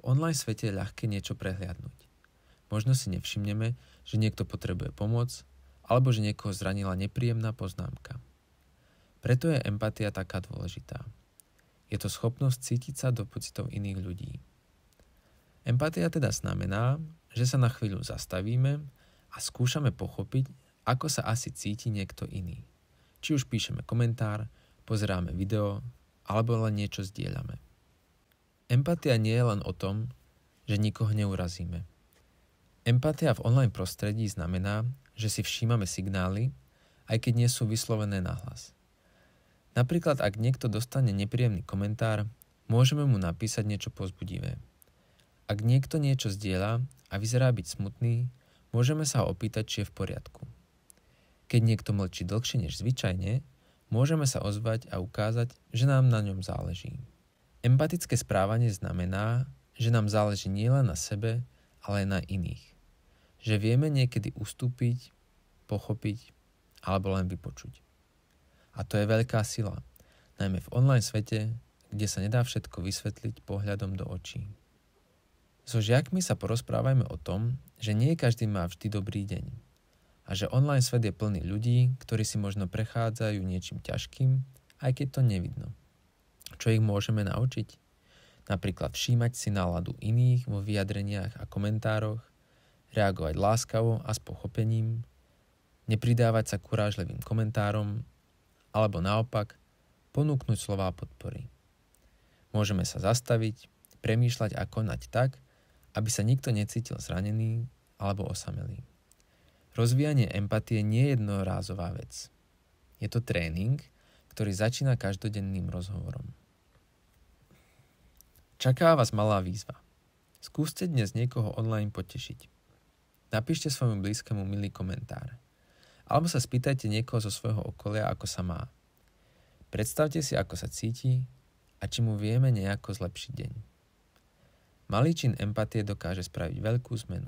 online svete je ľahké niečo prehliadnúť. Možno si nevšimneme, že niekto potrebuje pomoc, alebo že niekoho zranila nepríjemná poznámka. Preto je empatia taká dôležitá. Je to schopnosť cítiť sa do pocitov iných ľudí. Empatia teda znamená, že sa na chvíľu zastavíme a skúšame pochopiť, ako sa asi cíti niekto iný. Či už píšeme komentár, pozeráme video, alebo len niečo zdieľame. Empatia nie je len o tom, že nikoho neurazíme. Empatia v online prostredí znamená, že si všímame signály, aj keď nie sú vyslovené nahlas. Napríklad, ak niekto dostane nepríjemný komentár, môžeme mu napísať niečo povzbudivé. Ak niekto niečo zdieľa a vyzerá byť smutný, môžeme sa ho opýtať, či je v poriadku. Keď niekto mlčí dlhšie než zvyčajne, môžeme sa ozvať a ukázať, že nám na ňom záleží. Empatické správanie znamená, že nám záleží nielen na sebe, ale aj na iných. Že vieme niekedy ustúpiť, pochopiť alebo len vypočuť. A to je veľká sila, najmä v online svete, kde sa nedá všetko vysvetliť pohľadom do očí. So žiakmi sa porozprávajme o tom, že nie každý má vždy dobrý deň a že online svet je plný ľudí, ktorí si možno prechádzajú niečím ťažkým, aj keď to nevidno. Čo ich môžeme naučiť? Napríklad všímať si náladu iných vo vyjadreniach a komentároch, reagovať láskavo a s pochopením, nepridávať sa kurážlivým komentárom, alebo naopak ponúknuť slová podpory. Môžeme sa zastaviť, premýšľať a konať tak, aby sa nikto necítil zranený alebo osamelý. Rozvíjanie empatie nie je jednorázová vec. Je to tréning, ktorý začína každodenným rozhovorom. Čaká vás malá výzva. Skúste dnes niekoho online potešiť. Napíšte svojmu blízkemu milý komentár. Alebo sa spýtajte niekoho zo svojho okolia, ako sa má. Predstavte si, ako sa cíti a či mu vieme nejako zlepšiť deň. Malý čin empatie dokáže spraviť veľkú zmenu.